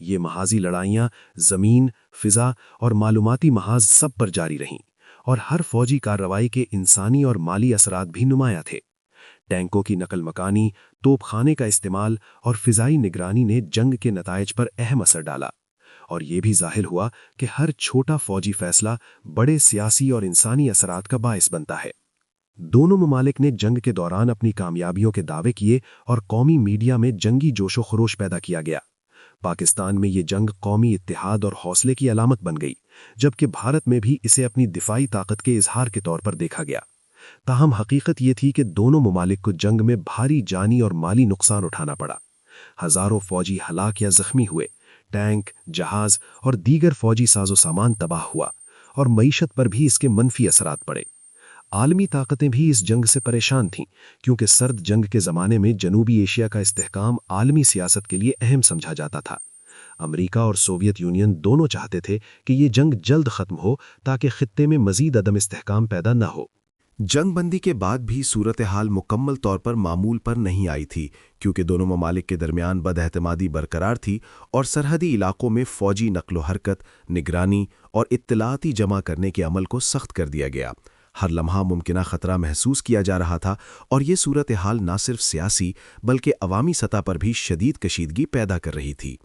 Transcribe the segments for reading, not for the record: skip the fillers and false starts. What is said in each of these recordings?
یہ محاذی لڑائیاں زمین، فضا اور معلوماتی محاذ سب پر جاری رہیں، اور ہر فوجی کارروائی کے انسانی اور مالی اثرات بھی نمایاں تھے۔ ٹینکوں کی نقل مکانی، توپ خانے کا استعمال اور فضائی نگرانی نے جنگ کے نتائج پر اہم اثر ڈالا، اور یہ بھی ظاہر ہوا کہ ہر چھوٹا فوجی فیصلہ بڑے سیاسی اور انسانی اثرات کا باعث بنتا ہے۔ دونوں ممالک نے جنگ کے دوران اپنی کامیابیوں کے دعوے کیے اور قومی میڈیا میں جنگی جوش و خروش پیدا کیا گیا۔ پاکستان میں یہ جنگ قومی اتحاد اور حوصلے کی علامت بن گئی، جبکہ بھارت میں بھی اسے اپنی دفاعی طاقت کے اظہار کے طور پر دیکھا گیا۔ تاہم حقیقت یہ تھی کہ دونوں ممالک کو جنگ میں بھاری جانی اور مالی نقصان اٹھانا پڑا۔ ہزاروں فوجی ہلاک یا زخمی ہوئے، ٹینک، جہاز اور دیگر فوجی ساز و سامان تباہ ہوا، اور معیشت پر بھی اس کے منفی اثرات پڑے۔ عالمی طاقتیں بھی اس جنگ سے پریشان تھیں، کیونکہ سرد جنگ کے زمانے میں جنوبی ایشیا کا استحکام عالمی سیاست کے لیے اہم سمجھا جاتا تھا۔ امریکہ اور سوویت یونین دونوں چاہتے تھے کہ یہ جنگ جلد ختم ہو تاکہ خطے میں مزید عدم استحکام پیدا نہ ہو۔ جنگ بندی کے بعد بھی صورتحال مکمل طور پر معمول پر نہیں آئی تھی، کیونکہ دونوں ممالک کے درمیان بد اعتمادی برقرار تھی اور سرحدی علاقوں میں فوجی نقل و حرکت، نگرانی اور اطلاعاتی جمع کرنے کے عمل کو سخت کر دیا گیا۔ ہر لمحہ ممکنہ خطرہ محسوس کیا جا رہا تھا، اور یہ صورتحال نہ صرف سیاسی بلکہ عوامی سطح پر بھی شدید کشیدگی پیدا کر رہی تھی۔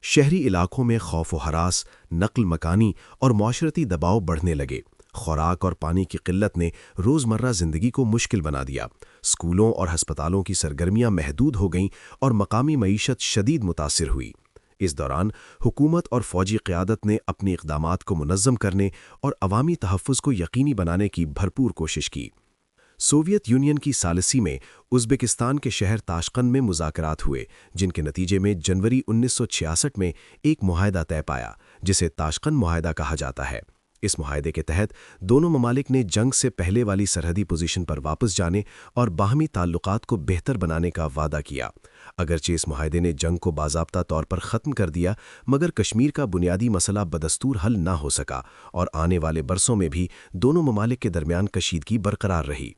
شہری علاقوں میں خوف و ہراس، نقل مکانی اور معاشرتی دباؤ بڑھنے لگے۔ خوراک اور پانی کی قلت نے روزمرہ زندگی کو مشکل بنا دیا۔ اسکولوں اور ہسپتالوں کی سرگرمیاں محدود ہو گئیں اور مقامی معیشت شدید متاثر ہوئی۔ اس دوران حکومت اور فوجی قیادت نے اپنی اقدامات کو منظم کرنے اور عوامی تحفظ کو یقینی بنانے کی بھرپور کوشش کی۔ سوویت یونین کی ثالثی میں ازبکستان کے شہر تاشقند میں مذاکرات ہوئے، جن کے نتیجے میں جنوری 1966 میں ایک معاہدہ طے پایا، جسے تاشقند معاہدہ کہا جاتا ہے۔ اس معاہدے کے تحت دونوں ممالک نے جنگ سے پہلے والی سرحدی پوزیشن پر واپس جانے اور باہمی تعلقات کو بہتر بنانے کا وعدہ کیا۔ اگرچہ اس معاہدے نے جنگ کو باضابطہ طور پر ختم کر دیا، مگر کشمیر کا بنیادی مسئلہ بدستور حل نہ ہو سکا، اور آنے والے برسوں میں بھی دونوں ممالک کے درمیان کشیدگی برقرار رہی۔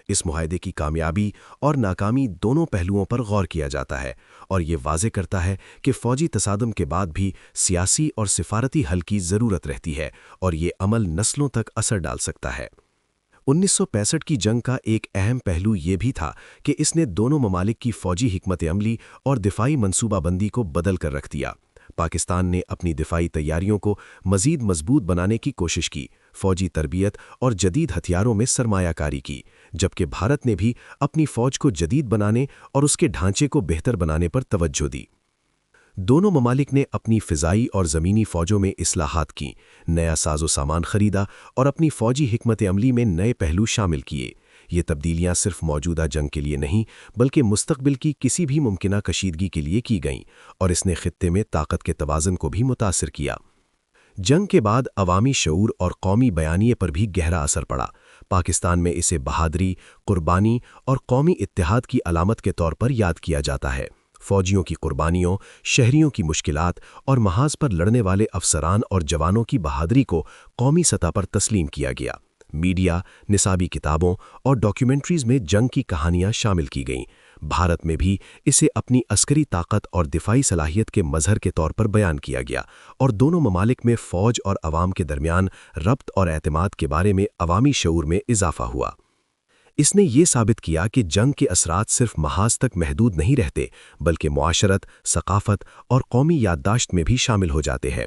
اس معاہدے کی کامیابی اور ناکامی دونوں پہلوؤں پر غور کیا جاتا ہے، اور یہ واضح کرتا ہے کہ فوجی تصادم کے بعد بھی سیاسی اور سفارتی حل کی ضرورت رہتی ہے، اور یہ عمل نسلوں تک اثر ڈال سکتا ہے۔ 1965 کی جنگ کا ایک اہم پہلو یہ بھی تھا کہ اس نے دونوں ممالک کی فوجی حکمت عملی اور دفاعی منصوبہ بندی کو بدل کر رکھ دیا۔ پاکستان نے اپنی دفاعی تیاریوں کو مزید مضبوط بنانے کی کوشش کی، فوجی تربیت اور جدید ہتھیاروں میں سرمایہ کاری کی، جبکہ بھارت نے بھی اپنی فوج کو جدید بنانے اور اس کے ڈھانچے کو بہتر بنانے پر توجہ دی۔ دونوں ممالک نے اپنی فضائی اور زمینی فوجوں میں اصلاحات کیں، نیا ساز و سامان خریدا اور اپنی فوجی حکمت عملی میں نئے پہلو شامل کیے۔ یہ تبدیلیاں صرف موجودہ جنگ کے لیے نہیں بلکہ مستقبل کی کسی بھی ممکنہ کشیدگی کے لیے کی گئیں، اور اس نے خطے میں طاقت کے توازن کو بھی متاثر کیا۔ جنگ کے بعد عوامی شعور اور قومی بیانیے پر بھی گہرا اثر پڑا۔ پاکستان میں اسے بہادری، قربانی اور قومی اتحاد کی علامت کے طور پر یاد کیا جاتا ہے۔ فوجیوں کی قربانیوں، شہریوں کی مشکلات اور محاذ پر لڑنے والے افسران اور جوانوں کی بہادری کو قومی سطح پر تسلیم کیا گیا۔ میڈیا، نصابی کتابوں اور ڈاکیومنٹریز میں جنگ کی کہانیاں شامل کی گئیں۔ بھارت میں بھی اسے اپنی عسکری طاقت اور دفاعی صلاحیت کے مظہر کے طور پر بیان کیا گیا، اور دونوں ممالک میں فوج اور عوام کے درمیان ربط اور اعتماد کے بارے میں عوامی شعور میں اضافہ ہوا۔ اس نے یہ ثابت کیا کہ جنگ کے اثرات صرف محاذ تک محدود نہیں رہتے، بلکہ معاشرت، ثقافت اور قومی یادداشت میں بھی شامل ہو جاتے ہیں۔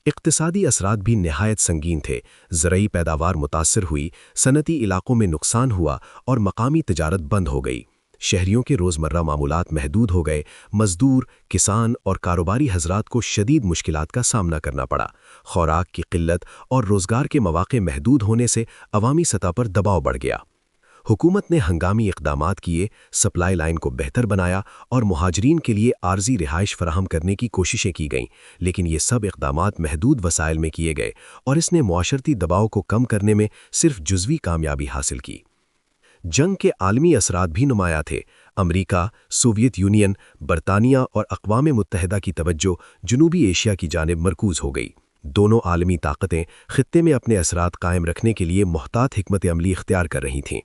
اقتصادی اثرات بھی نہایت سنگین تھے۔ زرعی پیداوار متاثر ہوئی، صنعتی علاقوں میں نقصان ہوا اور مقامی تجارت بند ہو گئی۔ شہریوں کے روزمرہ معمولات محدود ہو گئے، مزدور، کسان اور کاروباری حضرات کو شدید مشکلات کا سامنا کرنا پڑا۔ خوراک کی قلت اور روزگار کے مواقع محدود ہونے سے عوامی سطح پر دباؤ بڑھ گیا۔ حکومت نے ہنگامی اقدامات کیے، سپلائی لائن کو بہتر بنایا اور مہاجرین کے لیے عارضی رہائش فراہم کرنے کی کوششیں کی گئیں، لیکن یہ سب اقدامات محدود وسائل میں کیے گئے، اور اس نے معاشرتی دباؤ کو کم کرنے میں صرف جزوی کامیابی حاصل کی۔ جنگ کے عالمی اثرات بھی نمایاں تھے۔ امریکہ، سوویت یونین، برطانیہ اور اقوام متحدہ کی توجہ جنوبی ایشیا کی جانب مرکوز ہو گئی۔ دونوں عالمی طاقتیں خطے میں اپنے اثرات قائم رکھنے کے لیے محتاط حکمت عملی اختیار کر رہی تھیں۔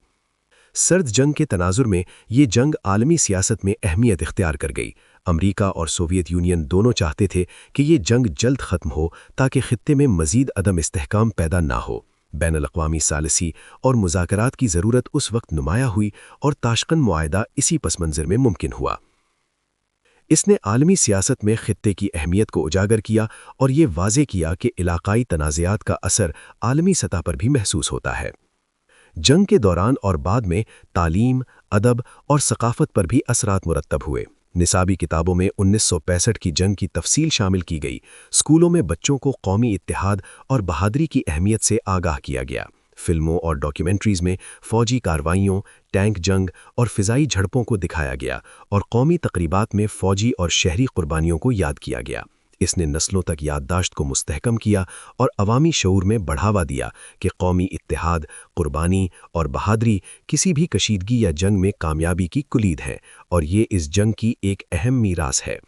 سرد جنگ کے تناظر میں یہ جنگ عالمی سیاست میں اہمیت اختیار کر گئی۔ امریکہ اور سوویت یونین دونوں چاہتے تھے کہ یہ جنگ جلد ختم ہو تاکہ خطے میں مزید عدم استحکام پیدا نہ ہو۔ بین الاقوامی ثالثی اور مذاکرات کی ضرورت اس وقت نمایاں ہوئی اور تاشقند معاہدہ اسی پس منظر میں ممکن ہوا۔ اس نے عالمی سیاست میں خطے کی اہمیت کو اجاگر کیا اور یہ واضح کیا کہ علاقائی تنازعات کا اثر عالمی سطح پر بھی محسوس ہوتا ہے۔ جنگ کے دوران اور بعد میں تعلیم، ادب اور ثقافت پر بھی اثرات مرتب ہوئے۔ نصابی کتابوں میں 1965 کی جنگ کی تفصیل شامل کی گئی۔ اسکولوں میں بچوں کو قومی اتحاد اور بہادری کی اہمیت سے آگاہ کیا گیا۔ فلموں اور ڈاکیومنٹریز میں فوجی کارروائیوں، ٹینک جنگ اور فضائی جھڑپوں کو دکھایا گیا اور قومی تقریبات میں فوجی اور شہری قربانیوں کو یاد کیا گیا۔ اس نے نسلوں تک یادداشت کو مستحکم کیا اور عوامی شعور میں بڑھاوا دیا کہ قومی اتحاد، قربانی اور بہادری کسی بھی کشیدگی یا جنگ میں کامیابی کی کلید ہے، اور یہ اس جنگ کی ایک اہم میراث ہے۔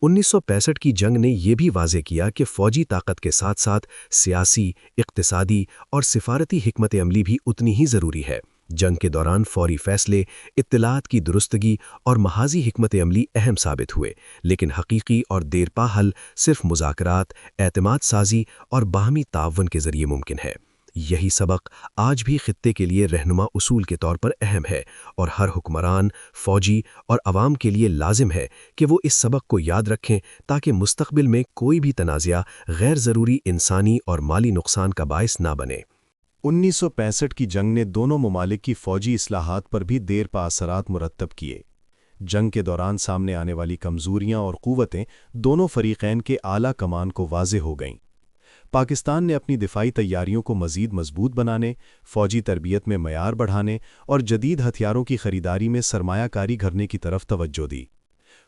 1965 کی جنگ نے یہ بھی واضح کیا کہ فوجی طاقت کے ساتھ ساتھ سیاسی، اقتصادی اور سفارتی حکمت عملی بھی اتنی ہی ضروری ہے۔ جنگ کے دوران فوری فیصلے، اطلاعات کی درستگی اور محاذی حکمت عملی اہم ثابت ہوئے، لیکن حقیقی اور دیرپا حل صرف مذاکرات، اعتماد سازی اور باہمی تعاون کے ذریعے ممکن ہے۔ یہی سبق آج بھی خطے کے لیے رہنما اصول کے طور پر اہم ہے، اور ہر حکمران، فوجی اور عوام کے لیے لازم ہے کہ وہ اس سبق کو یاد رکھیں تاکہ مستقبل میں کوئی بھی تنازعہ غیر ضروری انسانی اور مالی نقصان کا باعث نہ بنے۔ 1965 کی جنگ نے دونوں ممالک کی فوجی اصلاحات پر بھی دیر پا اثرات مرتب کیے۔ جنگ کے دوران سامنے آنے والی کمزوریاں اور قوتیں دونوں فریقین کے اعلیٰ کمان کو واضح ہو گئیں۔ پاکستان نے اپنی دفاعی تیاریوں کو مزید مضبوط بنانے، فوجی تربیت میں معیار بڑھانے اور جدید ہتھیاروں کی خریداری میں سرمایہ کاری کرنے کی طرف توجہ دی۔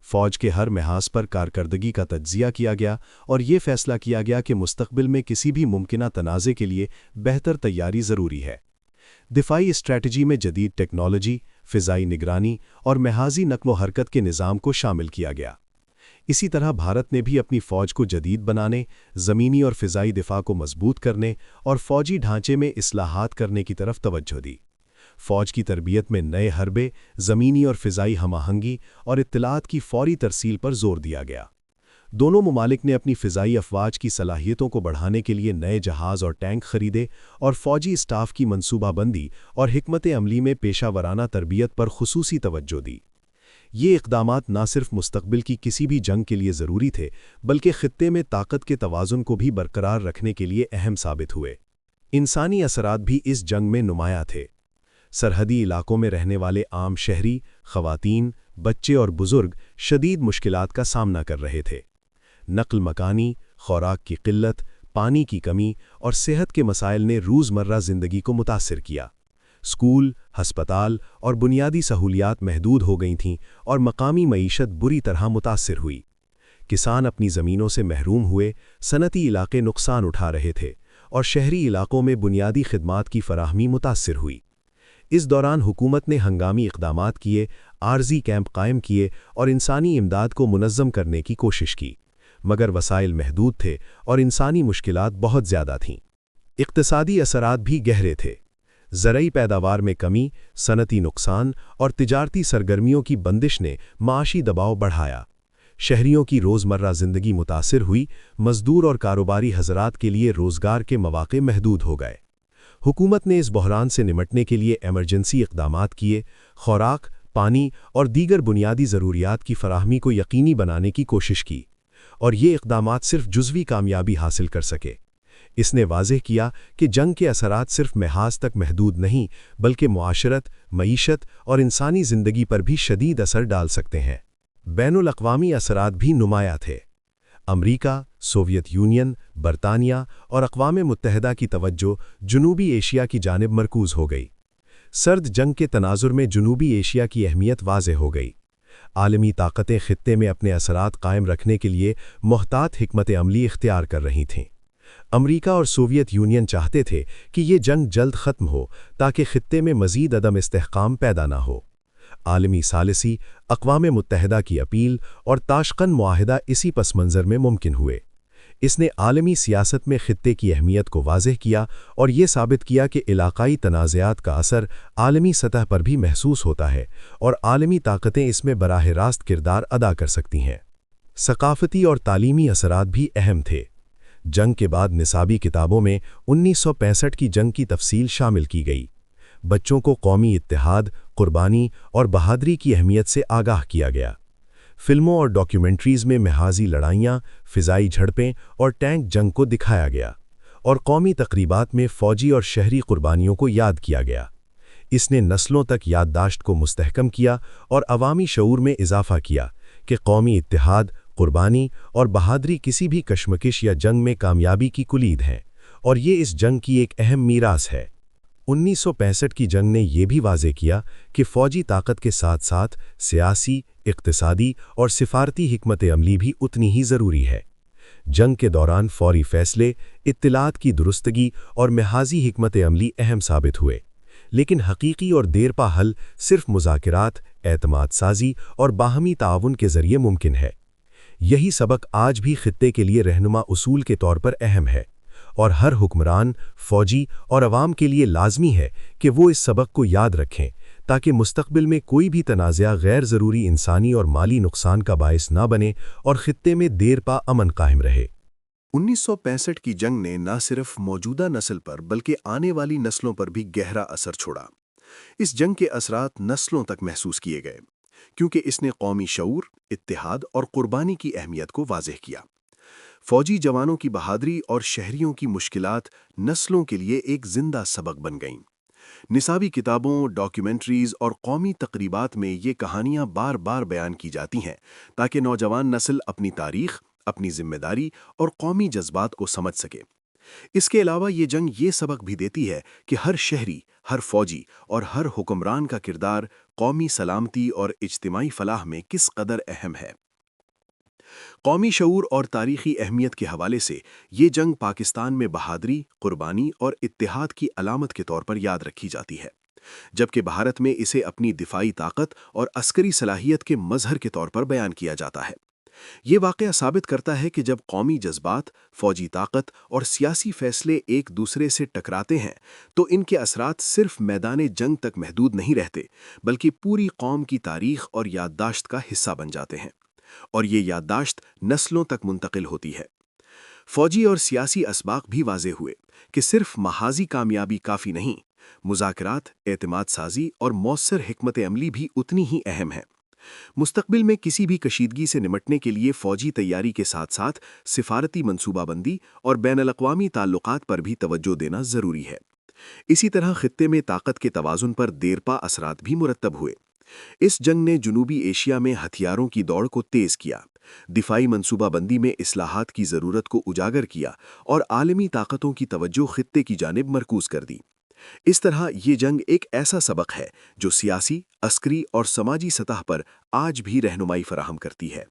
فوج کے ہر محاذ پر کارکردگی کا تجزیہ کیا گیا اور یہ فیصلہ کیا گیا کہ مستقبل میں کسی بھی ممکنہ تنازع کے لیے بہتر تیاری ضروری ہے۔ دفاعی اسٹریٹجی میں جدید ٹیکنالوجی، فضائی نگرانی اور محاذی نقل و حرکت کے نظام کو شامل کیا گیا۔ اسی طرح بھارت نے بھی اپنی فوج کو جدید بنانے، زمینی اور فضائی دفاع کو مضبوط کرنے اور فوجی ڈھانچے میں اصلاحات کرنے کی طرف توجہ دی۔ فوج کی تربیت میں نئے حربے، زمینی اور فضائی ہم آہنگی اور اطلاعات کی فوری ترسیل پر زور دیا گیا۔ دونوں ممالک نے اپنی فضائی افواج کی صلاحیتوں کو بڑھانے کے لیے نئے جہاز اور ٹینک خریدے اور فوجی اسٹاف کی منصوبہ بندی اور حکمت عملی میں پیشہ ورانہ تربیت پر خصوصی توجہ دی۔ یہ اقدامات نہ صرف مستقبل کی کسی بھی جنگ کے لیے ضروری تھے، بلکہ خطے میں طاقت کے توازن کو بھی برقرار رکھنے کے لیے اہم ثابت ہوئے۔ انسانی اثرات بھی اس جنگ میں نمایاں تھے۔ سرحدی علاقوں میں رہنے والے عام شہری، خواتین، بچے اور بزرگ شدید مشکلات کا سامنا کر رہے تھے۔ نقل مکانی، خوراک کی قلت، پانی کی کمی اور صحت کے مسائل نے روزمرہ زندگی کو متاثر کیا۔ اسکول، ہسپتال اور بنیادی سہولیات محدود ہو گئی تھیں اور مقامی معیشت بری طرح متاثر ہوئی۔ کسان اپنی زمینوں سے محروم ہوئے، صنعتی علاقے نقصان اٹھا رہے تھے اور شہری علاقوں میں بنیادی خدمات کی فراہمی متاثر ہوئی۔ اس دوران حکومت نے ہنگامی اقدامات کیے، عارضی کیمپ قائم کیے اور انسانی امداد کو منظم کرنے کی کوشش کی، مگر وسائل محدود تھے اور انسانی مشکلات بہت زیادہ تھیں۔ اقتصادی اثرات بھی گہرے تھے۔ زرعی پیداوار میں کمی، صنعتی نقصان اور تجارتی سرگرمیوں کی بندش نے معاشی دباؤ بڑھایا۔ شہریوں کی روزمرہ زندگی متاثر ہوئی، مزدور اور کاروباری حضرات کے لیے روزگار کے مواقع محدود ہو گئے۔ حکومت نے اس بحران سے نمٹنے کے لیے ایمرجنسی اقدامات کیے، خوراک، پانی اور دیگر بنیادی ضروریات کی فراہمی کو یقینی بنانے کی کوشش کی، اور یہ اقدامات صرف جزوی کامیابی حاصل کر سکے۔ اس نے واضح کیا کہ جنگ کے اثرات صرف محاذ تک محدود نہیں، بلکہ معاشرت، معیشت اور انسانی زندگی پر بھی شدید اثر ڈال سکتے ہیں۔ بین الاقوامی اثرات بھی نمایاں تھے۔ امریکہ، سوویت یونین، برطانیہ اور اقوام متحدہ کی توجہ جنوبی ایشیا کی جانب مرکوز ہو گئی۔ سرد جنگ کے تناظر میں جنوبی ایشیا کی اہمیت واضح ہو گئی۔ عالمی طاقتیں خطے میں اپنے اثرات قائم رکھنے کے لیے محتاط حکمت عملی اختیار کر رہی تھیں۔ امریکہ اور سوویت یونین چاہتے تھے کہ یہ جنگ جلد ختم ہو تاکہ خطے میں مزید عدم استحکام پیدا نہ ہو۔ عالمی ثالثی، اقوام متحدہ کی اپیل اور تاشقند معاہدہ اسی پس منظر میں ممکن ہوئے۔ اس نے عالمی سیاست میں خطے کی اہمیت کو واضح کیا اور یہ ثابت کیا کہ علاقائی تنازعات کا اثر عالمی سطح پر بھی محسوس ہوتا ہے اور عالمی طاقتیں اس میں براہ راست کردار ادا کر سکتی ہیں۔ ثقافتی اور تعلیمی اثرات بھی اہم تھے۔ جنگ کے بعد نصابی کتابوں میں 1965 کی جنگ کی تفصیل شامل کی گئی۔ بچوں کو قومی اتحاد، قربانی اور بہادری کی اہمیت سے آگاہ کیا گیا۔ فلموں اور ڈاکیومنٹریز میں محاذی لڑائیاں، فضائی جھڑپیں اور ٹینک جنگ کو دکھایا گیا، اور قومی تقریبات میں فوجی اور شہری قربانیوں کو یاد کیا گیا۔ اس نے نسلوں تک یادداشت کو مستحکم کیا اور عوامی شعور میں اضافہ کیا کہ قومی اتحاد، قربانی اور بہادری کسی بھی کشمکش یا جنگ میں کامیابی کی کلید ہیں، اور یہ اس جنگ کی ایک اہم میراث ہے۔ 1965 کی جنگ نے یہ بھی واضح کیا کہ فوجی طاقت کے ساتھ ساتھ سیاسی، اقتصادی اور سفارتی حکمت عملی بھی اتنی ہی ضروری ہے۔ جنگ کے دوران فوری فیصلے، اطلاعات کی درستگی اور محاذی حکمت عملی اہم ثابت ہوئے، لیکن حقیقی اور دیرپا حل صرف مذاکرات، اعتماد سازی اور باہمی تعاون کے ذریعے ممکن ہے۔ یہی سبق آج بھی خطے کے لیے رہنما اصول کے طور پر اہم ہے، اور ہر حکمران، فوجی اور عوام کے لیے لازمی ہے کہ وہ اس سبق کو یاد رکھیں تاکہ مستقبل میں کوئی بھی تنازعہ غیر ضروری انسانی اور مالی نقصان کا باعث نہ بنے اور خطے میں دیرپا امن قائم رہے۔ 1965 کی جنگ نے نہ صرف موجودہ نسل پر بلکہ آنے والی نسلوں پر بھی گہرا اثر چھوڑا۔ اس جنگ کے اثرات نسلوں تک محسوس کیے گئے، کیونکہ اس نے قومی شعور، اتحاد اور قربانی کی اہمیت کو واضح کیا۔ فوجی جوانوں کی بہادری اور شہریوں کی مشکلات نسلوں کے لیے ایک زندہ سبق بن گئیں۔ نصابی کتابوں، ڈاکیومنٹریز اور قومی تقریبات میں یہ کہانیاں بار بار بیان کی جاتی ہیں تاکہ نوجوان نسل اپنی تاریخ، اپنی ذمہ داری اور قومی جذبات کو سمجھ سکے۔ اس کے علاوہ یہ جنگ یہ سبق بھی دیتی ہے کہ ہر شہری، ہر فوجی اور ہر حکمران کا کردار قومی سلامتی اور اجتماعی فلاح میں کس قدر اہم ہے۔ قومی شعور اور تاریخی اہمیت کے حوالے سے یہ جنگ پاکستان میں بہادری، قربانی اور اتحاد کی علامت کے طور پر یاد رکھی جاتی ہے، جبکہ بھارت میں اسے اپنی دفاعی طاقت اور عسکری صلاحیت کے مظہر کے طور پر بیان کیا جاتا ہے۔ یہ واقعہ ثابت کرتا ہے کہ جب قومی جذبات، فوجی طاقت اور سیاسی فیصلے ایک دوسرے سے ٹکراتے ہیں تو ان کے اثرات صرف میدان جنگ تک محدود نہیں رہتے، بلکہ پوری قوم کی تاریخ اور یادداشت کا حصہ بن جاتے ہیں، اور یہ یادداشت نسلوں تک منتقل ہوتی ہے۔ فوجی اور سیاسی اسباق بھی واضح ہوئے کہ صرف محاذی کامیابی کافی نہیں، مذاکرات، اعتماد سازی اور مؤثر حکمت عملی بھی اتنی ہی اہم ہے۔ مستقبل میں کسی بھی کشیدگی سے نمٹنے کے لیے فوجی تیاری کے ساتھ ساتھ سفارتی منصوبہ بندی اور بین الاقوامی تعلقات پر بھی توجہ دینا ضروری ہے۔ اسی طرح خطے میں طاقت کے توازن پر دیرپا اثرات بھی مرتب ہوئے۔ اس جنگ نے جنوبی ایشیا میں ہتھیاروں کی دوڑ کو تیز کیا، دفاعی منصوبہ بندی میں اصلاحات کی ضرورت کو اجاگر کیا اور عالمی طاقتوں کی توجہ خطے کی جانب مرکوز کر دی۔ اس طرح یہ جنگ ایک ایسا سبق ہے جو سیاسی، عسکری اور سماجی سطح پر آج بھی رہنمائی فراہم کرتی ہے۔